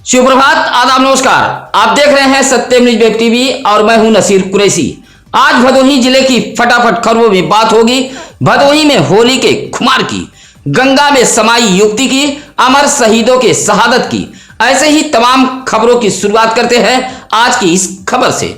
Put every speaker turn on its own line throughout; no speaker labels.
सुप्रभात, आदाब, नमस्कार। आप देख रहे हैं सत्यम न्यूज वेब टीवी और मैं हूं नसीर कुरैशी। आज भदोही जिले की फटाफट खबरों में बात होगी भदोही में होली के खुमार की, गंगा में समाई युवती की, अमर शहीदों के शहादत की। ऐसे ही तमाम खबरों की शुरुआत करते हैं आज की इस खबर से।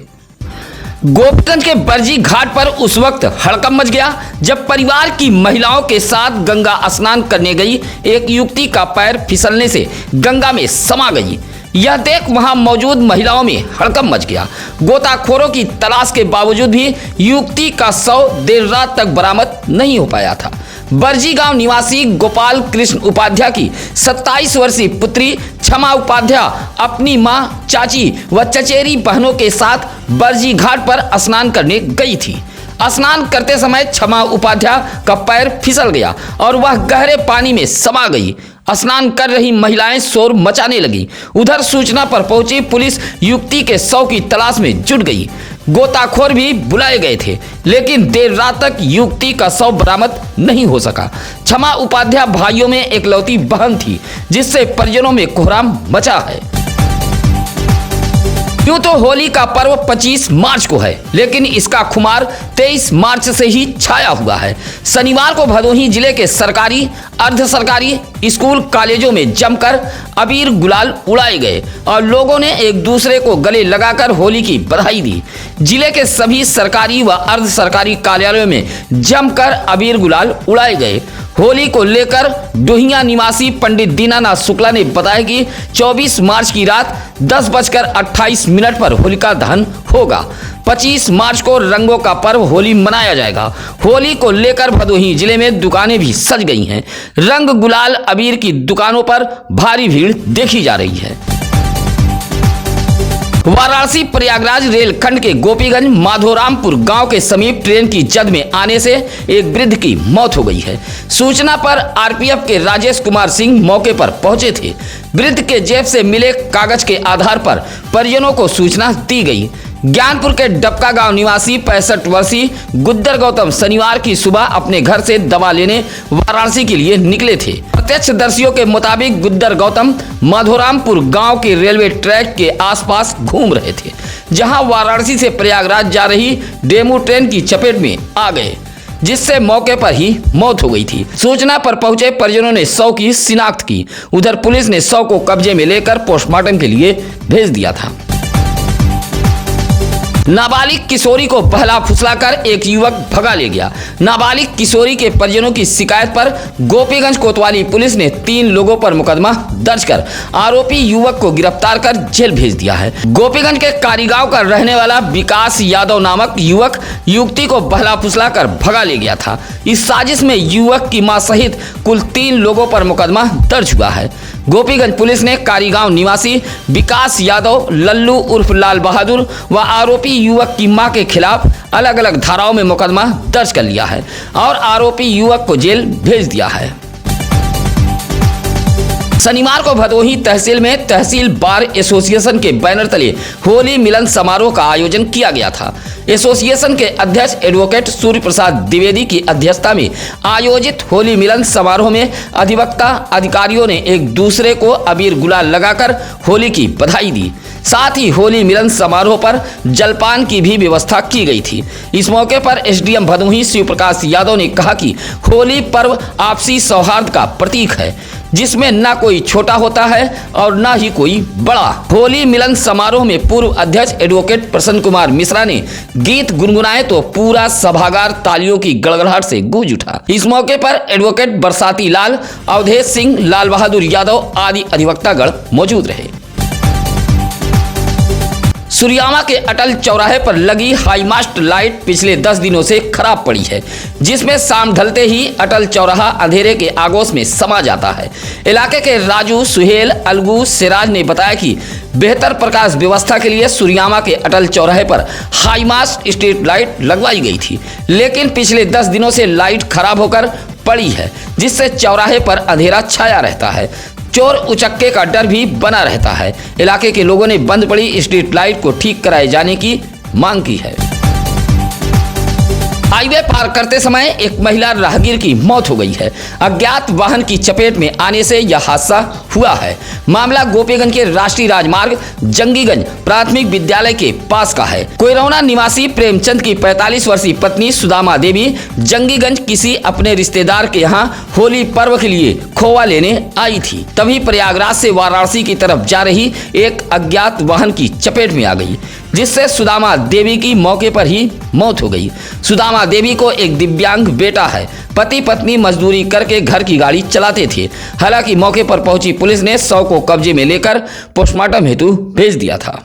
गोपीगंज के बरजी घाट पर उस वक्त हड़कंप मच गया जब परिवार की महिलाओं के साथ गंगा स्नान करने गई एक युवती का पैर फिसलने से गंगा में समा गई। यह देख वहां मौजूद महिलाओं में हड़कंप मच गया। गोताखोरों की तलाश के बावजूद भी युवती का शव देर रात तक बरामद नहीं हो पाया था। बरजी गांव निवासी गोपाल कृष्ण उपाध्याय की 27 वर्षीय पुत्री क्षमा उपाध्याय अपनी मां, चाची व चचेरी बहनों के साथ बरजी घाट पर स्नान करने गई थी। स्नान करते समय क्षमा उपाध्याय का पैर फिसल गया और वह गहरे पानी में समा गई। स्नान कर रही महिलाएं शोर मचाने लगी। उधर सूचना पर पहुंची पुलिस युवती के शव की तलाश में जुट गई। गोताखोर भी बुलाए गए थे, लेकिन देर रात तक युवती का शव बरामद नहीं हो सका। क्षमा उपाध्याय भाइयों में एकलौती बहन थी, जिससे परिजनों में कोहराम मचा है। यूं तो होली का पर्व 25 मार्च को है, लेकिन इसका खुमार 23 मार्च से ही छाया हुआ है। शनिवार को भदोही जिले के सरकारी, अर्ध सरकारी स्कूल कॉलेजों में जमकर अबीर गुलाल उड़ाए गए और लोगों ने एक दूसरे को गले लगाकर होली की बधाई दी। जिले के सभी सरकारी व अर्ध सरकारी कार्यालयों में जमकर अबीर गुलाल उड़ाए गए। होली को लेकर डोहिया निवासी पंडित दीनानाथ शुक्ला ने बताया कि 24 मार्च की रात 10:28 पर होलिका दहन होगा। 25 मार्च को रंगों का पर्व होली मनाया जाएगा। होली को लेकर भदोही जिले में दुकानें भी सज गई हैं। रंग गुलाल अबीर की दुकानों पर भारी भीड़ देखी जा रही है। वाराणसी प्रयागराज रेलखंड के गोपीगंज माधोरामपुर गांव के समीप ट्रेन की जद में आने से एक वृद्ध की मौत हो गई है। सूचना पर आरपीएफ के राजेश कुमार सिंह मौके पर पहुंचे थे। वृद्ध के जेब से मिले कागज के आधार पर परिजनों को सूचना दी गई। ज्ञानपुर के डबका गांव निवासी 65 वर्षीय गुद्दर गौतम शनिवार की सुबह अपने घर से दवा लेने वाराणसी के लिए निकले थे। प्रत्यक्षदर्शियों के मुताबिक गुद्दर गौतम माधोरामपुर गांव के रेलवे ट्रैक के आसपास घूम रहे थे, जहां वाराणसी से प्रयागराज जा रही डेमू ट्रेन की चपेट में आ गए, जिससे मौके पर ही मौत हो गई थी। सूचना पर पहुंचे परिजनों ने शव की शिनाख्त की। उधर पुलिस ने शव को कब्जे में लेकर पोस्टमार्टम के लिए भेज दिया था। नाबालिग किशोरी को बहला फुसलाकर एक युवक भगा ले गया। नाबालिग किशोरी के परिजनों की शिकायत पर गोपीगंज कोतवाली पुलिस ने 3 लोगों पर मुकदमा दर्ज कर आरोपी युवक को गिरफ्तार कर जेल भेज दिया है। गोपीगंज के कारीगांव का रहने वाला विकास यादव नामक युवक युवती को बहला फुसलाकर भगा ले गया था। इस साजिश में युवक की मां सहित कुल 3 लोगों पर मुकदमा दर्ज हुआ है। गोपीगंज पुलिस ने कारीगांव निवासी विकास यादव, लल्लू उर्फ लाल बहादुर व आरोपी युवक की मां के खिलाफ अलग अलग धाराओं में मुकदमा दर्ज कर लिया है और आरोपी युवक को जेल भेज दिया है। शनिवार को भदोही तहसील में तहसील बार एसोसिएशन के बैनर तले होली मिलन समारोह का आयोजन किया गया था। एसोसिएशन के अध्यक्ष एडवोकेट सूर्य प्रसाद द्विवेदी की अध्यक्षता में आयोजित होली मिलन समारोह में अधिवक्ता अधिकारियों ने एक दूसरे को अबीर गुलाल लगाकर होली की बधाई दी। साथ ही होली मिलन समारोह पर जलपान की भी व्यवस्था की गई थी। इस मौके पर एसडीएम भदोही शिव प्रकाश यादव ने कहा कि होली पर्व आपसी सौहार्द का प्रतीक है, जिसमें न कोई छोटा होता है और न ही कोई बड़ा। होली मिलन समारोह में पूर्व अध्यक्ष एडवोकेट प्रसन्न कुमार मिश्रा ने गीत गुनगुनाए तो पूरा सभागार तालियों की गड़गड़ाहट से गूंज उठा। इस मौके पर एडवोकेट बरसाती लाल, अवधेश सिंह, लाल बहादुर यादव आदि अधिवक्तागण मौजूद रहे। सुरियामा के अटल चौराहे पर लगी हाईमास्ट लाइट पिछले 10 दिनों से खराब पड़ी है, जिसमें शाम ढलते ही अटल चौराहा अंधेरे के आगोश में समा जाता है। इलाके के राजू, सुहेल, अलगू, सिराज ने बताया कि बेहतर प्रकाश व्यवस्था के लिए सुरियामा के अटल चौराहे पर हाईमास्ट स्ट्रीट लाइट लगवाई गई थी, लेकिन पिछले 10 दिनों से लाइट खराब होकर पड़ी है, जिससे चौराहे पर अंधेरा छाया रहता है। चोर उचक्के का डर भी बना रहता है। इलाके के लोगों ने बंद पड़ी स्ट्रीट लाइट को ठीक कराए जाने की मांग की है। हाईवे पार करते समय एक महिला राहगीर की मौत हो गई है। अज्ञात वाहन की चपेट में आने से यह हादसा हुआ है। मामला गोपीगंज के राष्ट्रीय राजमार्ग जंगीगंज प्राथमिक विद्यालय के पास का है। कोयरौना निवासी प्रेमचंद की 45 वर्षीय पत्नी सुदामा देवी जंगीगंज किसी अपने रिश्तेदार के यहाँ होली पर्व के लिए खोवा लेने आई थी। तभी प्रयागराज से वाराणसी की तरफ जा रही एक अज्ञात वाहन की चपेट में आ गई, जिससे सुदामा देवी की मौके पर ही मौत हो गई। सुदामा देवी को एक दिव्यांग बेटा है। पति पत्नी मजदूरी करके घर की गाड़ी चलाते थे। हालांकि मौके पर पहुंची पुलिस ने शव को कब्जे में लेकर पोस्टमार्टम हेतु भेज दिया था।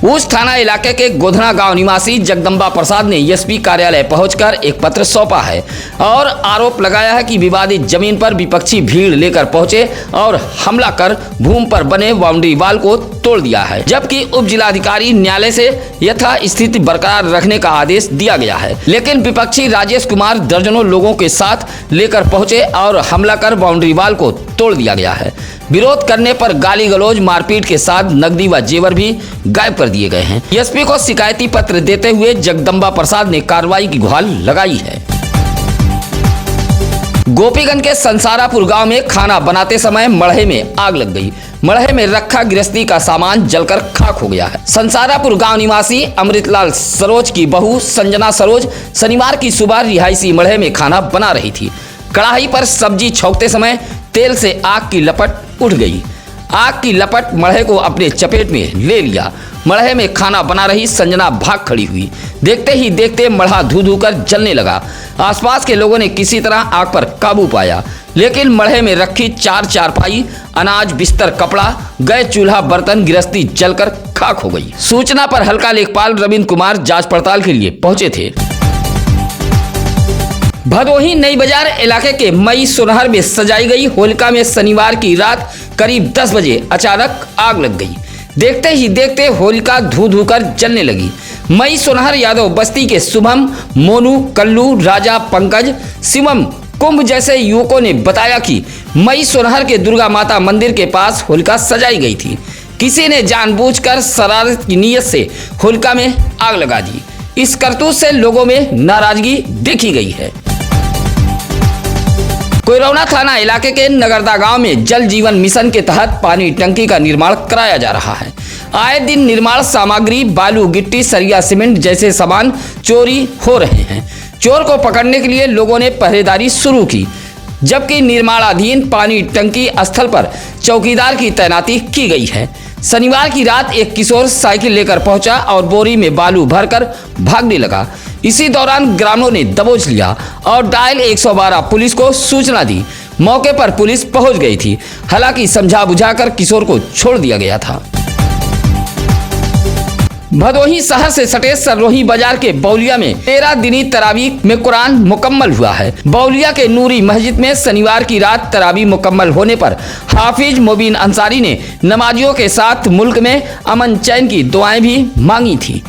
उस थाना इलाके के गोधना गांव निवासी जगदम्बा प्रसाद ने एसपी कार्यालय पहुंचकर एक पत्र सौंपा है और आरोप लगाया है कि विवादित जमीन पर विपक्षी भीड़ लेकर पहुंचे और हमला कर भूमि पर बने बाउंड्री वाल को तोड़ दिया है, जबकि उप जिलाधिकारी न्यायालय से यथास्थिति बरकरार रखने का आदेश दिया गया है। लेकिन विपक्षी राजेश कुमार दर्जनों लोगों के साथ लेकर पहुंचे और हमला कर बाउंड्री वाल को तोड़ दिया गया है। विरोध करने पर गाली गलौज मारपीट के साथ नकदी व जेवर भी गायब कर दिए गए हैं। एसपी को शिकायती पत्र देते हुए जगदम्बा प्रसाद ने कार्रवाई की गुहार लगाई है। गोपीगंज के संसारापुर गांव में खाना बनाते समय मड़हे में आग लग गई। मड़हे में रखा गृहस्थी का सामान जलकर खाक हो गया है। संसारापुर गांव निवासी अमृतलाल सरोज की बहू संजना सरोज शनिवार की सुबह रिहायशी मड़हे में खाना बना रही थी। कढ़ाई पर सब्जी छौंकते समय तेल से आग की लपट उठ गई। आग की लपट मड़हे को अपने चपेट में ले लिया। मड़हे में खाना बना रही संजना भाग खड़ी हुई। देखते ही देखते मड़हा धू धू कर जलने लगा। आसपास के लोगों ने किसी तरह आग पर काबू पाया, लेकिन मड़हे में रखी 4 चारपाई, अनाज, बिस्तर, कपड़ा, गैस चूल्हा, बर्तन, गृहस्थी जलकर खाक हो गई। सूचना पर हल्का लेखपाल रविंद्र कुमार जांच पड़ताल के लिए पहुंचे थे। भदोही नई बाजार इलाके के मई सोनहर में सजाई गई होलिका में शनिवार की रात करीब 10 बजे अचानक आग लग गई। देखते ही देखते होलिका धू धू कर जलने लगी। मई सोनहर यादव बस्ती के शुभम, मोनू, कल्लू, राजा, पंकज, शिवम, कुंभ जैसे युवकों ने बताया कि मई सोनहर के दुर्गा माता मंदिर के पास होलिका सजाई गई थी। किसी ने जानबूझकर शरारत की नीयत से होलिका में आग लगा दी। इस करतूत से लोगों में नाराजगी देखी गई है। कोयरौना थाना इलाके के नगरदा गांव में जल जीवन मिशन के तहत पानी टंकी का निर्माण कराया जा रहा है। आए दिन निर्माण सामग्री, बालू, गिट्टी, सरिया, सीमेंट जैसे सामान चोरी हो रहे हैं। चोर को पकड़ने के लिए लोगों ने पहरेदारी शुरू की, जबकि निर्माणाधीन पानी टंकी स्थल पर चौकीदार की तैनाती की गई है। शनिवार की रात एक किशोर साइकिल लेकर पहुंचा और बोरी में बालू भरकर भागने लगा। इसी दौरान ग्रामीणों ने दबोच लिया और डायल 112 पुलिस को सूचना दी। मौके पर पुलिस पहुंच गई थी। हालांकि समझा बुझाकर किशोर को छोड़ दिया गया था। भदोही शहर से सटे सररोही बाजार के बौलिया में 13 दिनी तरावी में कुरान मुकम्मल हुआ है। बौलिया के नूरी मस्जिद में शनिवार की रात तरावी मुकम्मल होने पर हाफिज मुबीन अंसारी ने नमाजियों के साथ मुल्क में अमन चैन की दुआएं भी मांगी थी।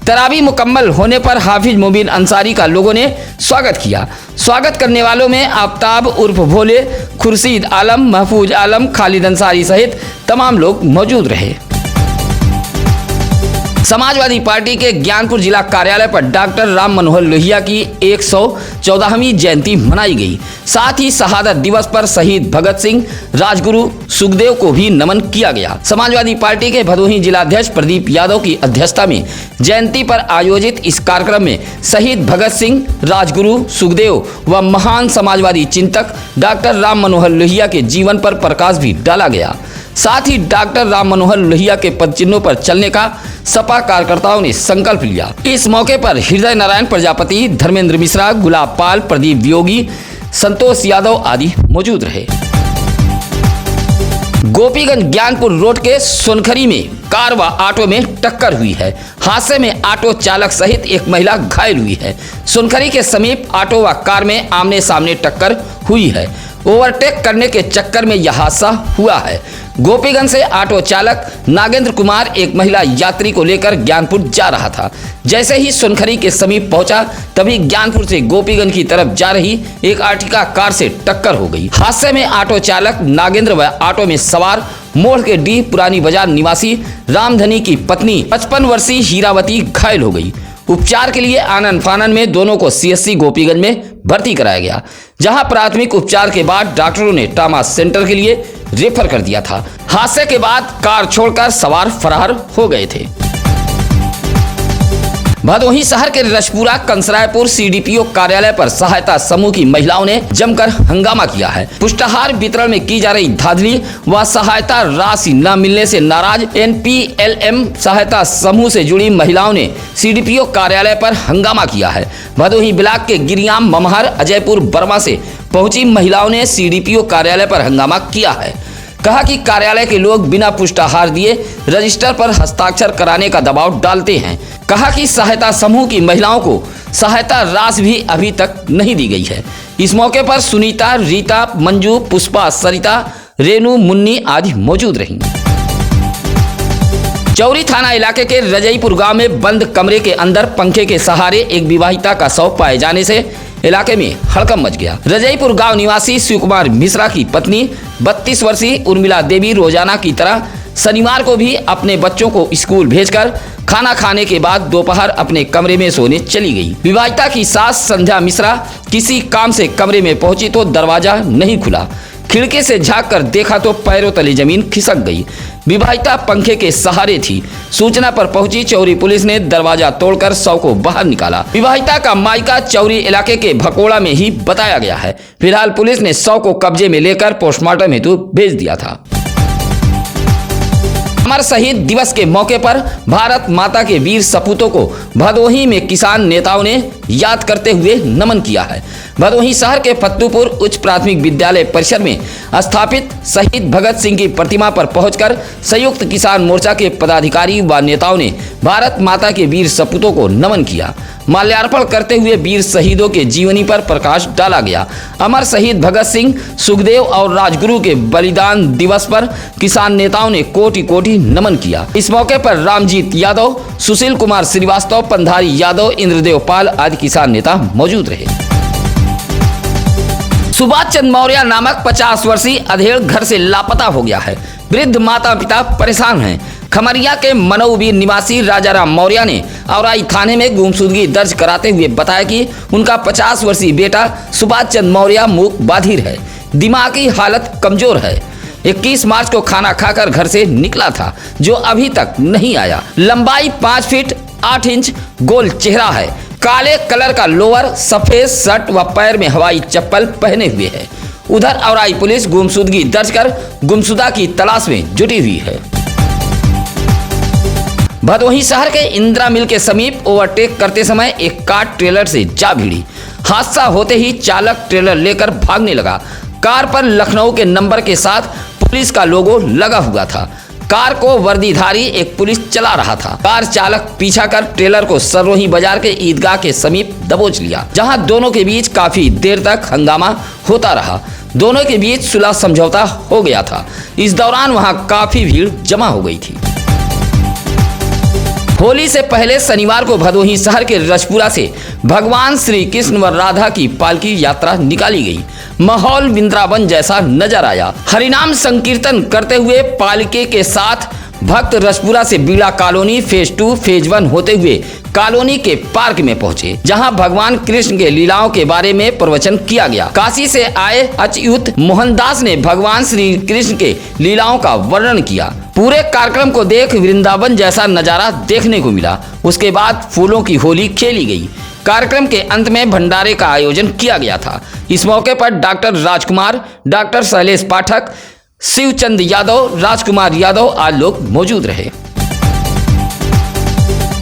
तरावी मुकम्मल होने पर हाफिज मुबीन अंसारी का लोगों ने स्वागत किया। स्वागत करने वालों में आफ्ताब उर्फ भोले, खुर्शीद आलम, महफूज आलम, खालिद अंसारी सहित तमाम लोग मौजूद रहे। समाजवादी पार्टी के ज्ञानपुर जिला कार्यालय पर डॉक्टर राम मनोहर लोहिया की 114वीं जयंती मनाई गई। साथ ही शहादत दिवस पर शहीद भगत सिंह, राजगुरु सुखदेव को भी नमन किया गया। समाजवादी पार्टी के भदोही जिलाध्यक्ष प्रदीप यादव की अध्यक्षता में जयंती पर आयोजित इस कार्यक्रम में शहीद भगत सिंह, राजगुरु सुखदेव व महान समाजवादी चिंतक डॉक्टर राम मनोहर लोहिया के जीवन पर प्रकाश भी डाला गया। साथ ही डॉक्टर राम मनोहर लोहिया के पदचिन्हों पर चलने का सपा कार्यकर्ताओं ने संकल्प लिया। इस मौके पर हृदय नारायण प्रजापति, धर्मेंद्र मिश्रा, गुलाब पाल, प्रदीप योगी, संतोष यादव आदि मौजूद रहे। गोपीगंज ज्ञानपुर रोड के सोनखरी में कार व ऑटो में टक्कर हुई है। हादसे में ऑटो चालक सहित एक महिला घायल हुई है। सोनखरी के समीप ऑटो व कार में आमने सामने टक्कर हुई है। ओवरटेक करने के चक्कर में यह हादसा हुआ है। गोपीगंज से ऑटो चालक नागेंद्र कुमार एक महिला यात्री को लेकर ज्ञानपुर जा रहा था। जैसे ही सोनखरी के समीप पहुंचा, तभी ज्ञानपुर से गोपीगंज की तरफ जा रही एक आर्टिका कार से टक्कर हो गई। हादसे में ऑटो चालक नागेंद्र व ऑटो में सवार मोड़ के डी पुरानी बाजार निवासी रामधनी की पत्नी 55 वर्षीय हीरावती घायल हो गई। उपचार के लिए आनन फानन में दोनों को सीएससी गोपीगंज में भर्ती कराया गया, जहां प्राथमिक उपचार के बाद डॉक्टरों ने ट्रॉमा सेंटर के लिए रेफर कर दिया था। हादसे के बाद कार छोड़कर सवार फरार हो गए थे। भदोही शहर के रशपुरा कंसरायपुर सीडीपीओ कार्यालय पर सहायता समूह की महिलाओं ने जमकर हंगामा किया है। पुष्टाहार वितरण में की जा रही धांधली व सहायता राशि न मिलने से नाराज एनपीएलएम सहायता समूह से जुड़ी महिलाओं ने सीडीपीओ कार्यालय पर हंगामा किया है। भदोही ब्लॉक के गिरियाम, ममहर, अजयपुर, बर्मा से पहुंची महिलाओं ने सीडीपीओ कार्यालय पर हंगामा किया है। कहा कि कार्यालय के लोग बिना पुष्टाहार दिए रजिस्टर पर हस्ताक्षर कराने का दबाव डालते हैं। कहा कि सहायता समूह की महिलाओं को सहायता राशि भी अभी तक नहीं दी गई है। इस मौके पर सुनीता, रीता, मंजू, पुष्पा, सरिता, रेनू, मुन्नी आदि मौजूद रहीं। चौरी थाना इलाके के रजईपुर गांव में बंद कमरे के अंदर पंखे के सहारे एक विवाहिता का शव पाए जाने से इलाके में हड़कंप मच गया। रजईपुर गांव निवासी शिव कुमार मिश्रा की पत्नी 32 वर्षीय उर्मिला देवी रोजाना की तरह शनिवार को भी अपने बच्चों को स्कूल भेजकर खाना खाने के बाद दोपहर अपने कमरे में सोने चली गई। विवाहिता की सास संध्या मिश्रा किसी काम से कमरे में पहुंची तो दरवाजा नहीं खुला। खिड़की से झांक कर देखा तो पैरों तले जमीन खिसक गई। विवाहिता पंखे के सहारे थी। सूचना पर पहुंची चौरी पुलिस ने दरवाजा तोड़कर शव को बाहर निकाला। विवाहिता का मायका चौरी इलाके के भकोड़ा में ही बताया गया है। फिलहाल पुलिस ने शव को कब्जे में लेकर पोस्टमार्टम हेतु भेज दिया था। अमर शहीद दिवस के मौके पर भारत माता के वीर सपूतों को भदोही में किसान नेताओं ने याद करते हुए नमन किया है। भदोही शहर के फत्तूपुर उच्च प्राथमिक विद्यालय परिसर में स्थापित शहीद भगत सिंह की प्रतिमा पर पहुंचकर संयुक्त किसान मोर्चा के पदाधिकारी व नेताओं ने भारत माता के वीर सपूतों को नमन किया। माल्यार्पण करते हुए वीर शहीदों के जीवनी पर प्रकाश डाला गया। अमर शहीद भगत सिंह, सुखदेव और राजगुरु के बलिदान दिवस पर किसान नेताओं ने कोटि कोटि नमन किया। इस मौके पर रामजीत यादव, सुशील कुमार श्रीवास्तव, पंधारी यादव, इंद्रदेव पाल आदि किसान नेता मौजूद रहे। सुभाष चंद्र मौर्य नामक 50 वर्षीय अधेड़ घर से लापता हो गया है। वृद्ध माता पिता परेशान हैं। खमरिया के मनौवीर निवासी राजाराम मौर्य ने औराई थाने में गुमशुदगी दर्ज कराते हुए बताया कि उनका 50 वर्षीय बेटा सुभाष चंद्र मौर्य मूक बाधिर है, दिमागी हालत कमजोर है। 21 मार्च को खाना खाकर घर से निकला था, जो अभी तक नहीं आया। लंबाई 5 फीट 8 इंच, गोल चेहरा है, काले कलर का लोअर, सफेद शर्ट व पैर में हवाई चप्पल पहने हुए है। उधर औराई पुलिस गुमशुदगी दर्ज कर गुमशुदा की तलाश में जुटी हुई है। भदोही शहर के इंदिरा मिल के समीप ओवरटेक करते समय एक कार ट्रेलर से जा भिड़ी। हादसा होते ही चालक ट्रेलर लेकर भागने लगा। कार पर लखनऊ के नंबर के साथ पुलिस का लोगो लगा हुआ था। कार को वर्दीधारी एक पुलिस चला रहा था। कार चालक पीछा कर ट्रेलर को सरोही बाजार के ईदगाह के समीप दबोच लिया, जहां दोनों के बीच काफी देर तक हंगामा होता रहा। दोनों के बीच सुलह समझौता हो गया था। इस दौरान वहां काफी भीड़ जमा हो गई थी। होली से पहले शनिवार को भदोही शहर के रजपुरा से भगवान श्री कृष्ण व राधा की पालकी यात्रा निकाली गई। माहौल वृंदावन जैसा नजर आया। हरिनाम संकीर्तन करते हुए पालकी के साथ भक्त रजपुरा से बीड़ा कॉलोनी फेज 2 फेज 1 होते हुए कॉलोनी के पार्क में पहुंचे, जहां भगवान कृष्ण के लीलाओं के बारे में प्रवचन किया गया। काशी से आए अच्युत मोहनदास ने भगवान श्री कृष्ण के लीलाओं का वर्णन किया। पूरे कार्यक्रम को देख वृंदावन जैसा नजारा देखने को मिला। उसके बाद फूलों की होली खेली गई। कार्यक्रम के अंत में भंडारे का आयोजन किया गया था। इस मौके पर डॉक्टर राजकुमार, डॉक्टर शैलेश पाठक, शिवचंद यादव, राजकुमार यादव आदि लोग मौजूद रहे।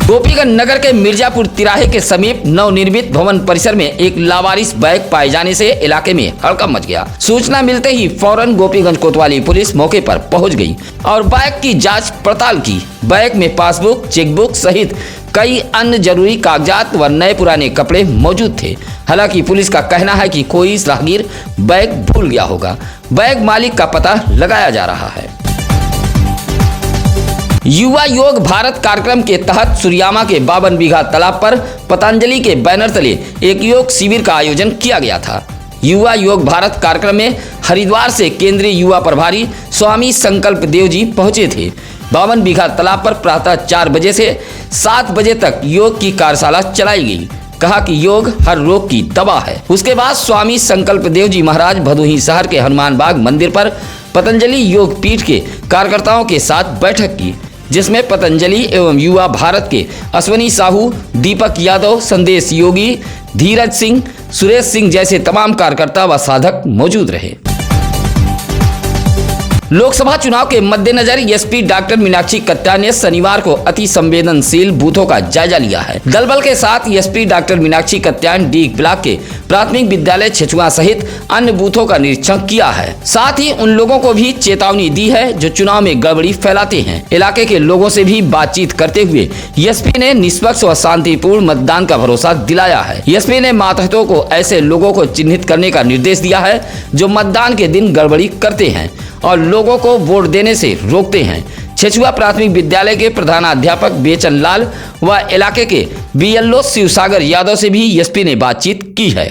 गोपीगंज नगर के मिर्जापुर तिराहे के समीप नवनिर्मित भवन परिसर में एक लावारिस बैग पाए जाने से इलाके में हड़कंप मच गया। सूचना मिलते ही फौरन गोपीगंज कोतवाली पुलिस मौके पर पहुंच गई और बैग की जांच पड़ताल की। बैग में पासबुक, चेकबुक सहित कई अन्य जरूरी कागजात व नए पुराने कपड़े मौजूद थे। हालांकि पुलिस का कहना है कि कोई राहगीर बैग भूल गया होगा। बैग मालिक का पता लगाया जा रहा है। युवा योग भारत कार्यक्रम के तहत सूर्यामा के 52 बीघा तालाब पर पतंजलि के बैनर तले एक योग शिविर का आयोजन किया गया था। युवा योग भारत कार्यक्रम में हरिद्वार से केंद्रीय युवा प्रभारी स्वामी संकल्प देव जी पहुंचे थे। 52 बीघा तालाब पर प्रातः 4 बजे से 7 बजे तक योग की कार्यशाला चलाई गई। कहा कि योग हर रोग की दवा है। उसके बाद स्वामी संकल्प देव जी महाराज भदोही शहर के हनुमान बाग मंदिर पर पतंजलि योग पीठ के कार्यकर्ताओं के साथ बैठक की, जिसमें पतंजलि एवं युवा भारत के अश्वनी साहू, दीपक यादव, संदेश योगी, धीरज सिंह, सुरेश सिंह जैसे तमाम कार्यकर्ता व साधक मौजूद रहे। लोकसभा चुनाव के मद्देनजर एसपी डॉक्टर मीनाक्षी कत्याल ने शनिवार को अति संवेदनशील बूथों का जायजा लिया है। दल बल के साथ SP doctor Meenakshi Katyal Deeg block के प्राथमिक विद्यालय छेछुआ सहित अन्य बूथों का निरीक्षण किया है। साथ ही उन लोगों को भी चेतावनी दी है जो चुनाव में गड़बड़ी फैलाते हैं। इलाके के लोगों से भी बातचीत करते हुए एसपी ने निष्पक्ष व शांतिपूर्ण मतदान का भरोसा दिलाया है। एसपी ने मातहतों को ऐसे लोगों को चिन्हित करने का निर्देश दिया है जो मतदान के दिन गड़बड़ी करते हैं और लोगों को वोट देने से रोकते हैं। छेछुआ प्राथमिक विद्यालय के प्रधानाध्यापक बेचन लाल व इलाके के बीएलओ शिवसागर यादव से भी एसपी ने बातचीत की है।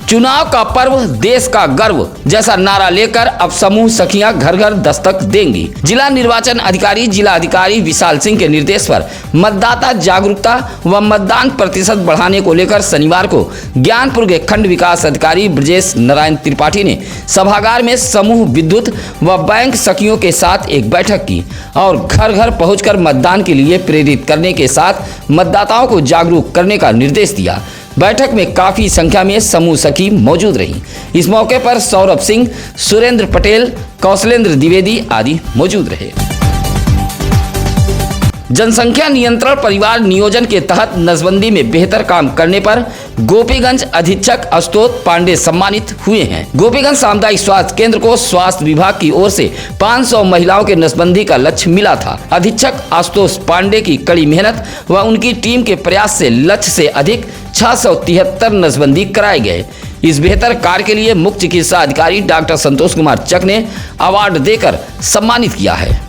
चुनाव का पर्व देश का गर्व जैसा नारा लेकर अब समूह सखियां घर घर दस्तक देंगी। जिला निर्वाचन अधिकारी जिलाधिकारी विशाल सिंह के निर्देश पर मतदाता जागरूकता व मतदान प्रतिशत बढ़ाने को लेकर शनिवार को ज्ञानपुर के खंड विकास अधिकारी ब्रजेश नारायण त्रिपाठी ने सभागार में समूह विद्युत व बैंक सखियों के साथ एक बैठक की और घर घर पहुंचकर मतदान के लिए प्रेरित करने के साथ मतदाताओं को जागरूक करने का निर्देश दिया। बैठक में काफी संख्या में समूह सखी मौजूद रही। इस मौके पर सौरभ सिंह, सुरेंद्र पटेल, कौशलेंद्र द्विवेदी आदि मौजूद रहे। जनसंख्या नियंत्रण परिवार नियोजन के तहत नसबंदी में बेहतर काम करने पर गोपीगंज अधीक्षक आशुतोष पांडे सम्मानित हुए हैं। गोपीगंज सामुदायिक स्वास्थ्य केंद्र को स्वास्थ्य विभाग की ओर से 500 महिलाओं के नसबंदी का लक्ष्य मिला था। अधीक्षक आशुतोष पांडे की कड़ी मेहनत व उनकी टीम के प्रयास से लक्ष्य से अधिक 673 नसबंदी कराए गए। इस बेहतर कार्य के लिए मुख्य चिकित्सा अधिकारी डॉक्टर संतोष कुमार चक ने अवार्ड देकर सम्मानित किया है।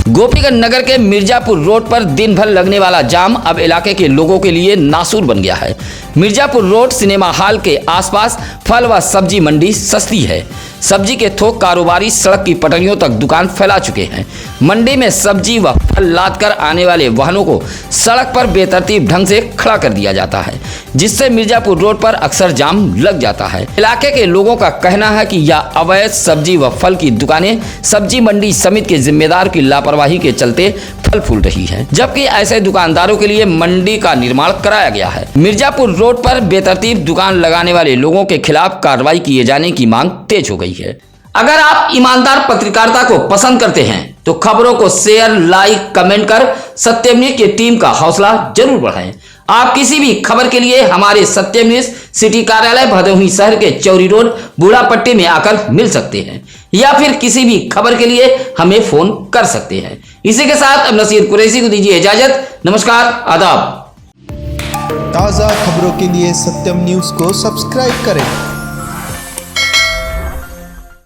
गोपीगंज नगर के मिर्जापुर रोड पर दिन भर लगने वाला जाम अब इलाके के लोगों के लिए नासूर बन गया है। मिर्जापुर रोड सिनेमा हॉल के आसपास फल व सब्जी मंडी सस्ती है। सब्जी के थोक कारोबारी सड़क की पटरियों तक दुकान फैला चुके हैं। मंडी में सब्जी व फल लाद कर आने वाले वाहनों को सड़क पर बेतरतीब ढंग से खड़ा कर दिया जाता है, जिससे मिर्जापुर रोड पर अक्सर जाम लग जाता है। इलाके के लोगों का कहना है कि यह अवैध सब्जी व फल की दुकानें सब्जी मंडी समिति के जिम्मेदार की लापरवाही के चलते फल फूल रही है, जबकि ऐसे दुकानदारों के लिए मंडी का निर्माण कराया गया है। मिर्जापुर रोड पर बेतरतीब दुकान लगाने वाले लोगों के खिलाफ कार्रवाई किए जाने की मांग तेज हो गई है। अगर आप ईमानदार पत्रकारिता को पसंद करते हैं तो खबरों को शेयर, लाइक, कमेंट कर सत्यम न्यूज की टीम का हौसला जरूर बढ़ाएं। आप किसी भी खबर के लिए हमारे सत्यम न्यूज सिटी कार्यालय भदोही शहर के चौरी रोड बूढ़ापट्टी में आकर मिल सकते हैं या फिर किसी भी खबर के लिए हमें फोन कर सकते हैं। इसी के साथ अब नसीर कुरैशी को दीजिए इजाजत। नमस्कार, आदाब।
ताज़ा खबरों के लिए सत्यम न्यूज़ को सब्सक्राइब करें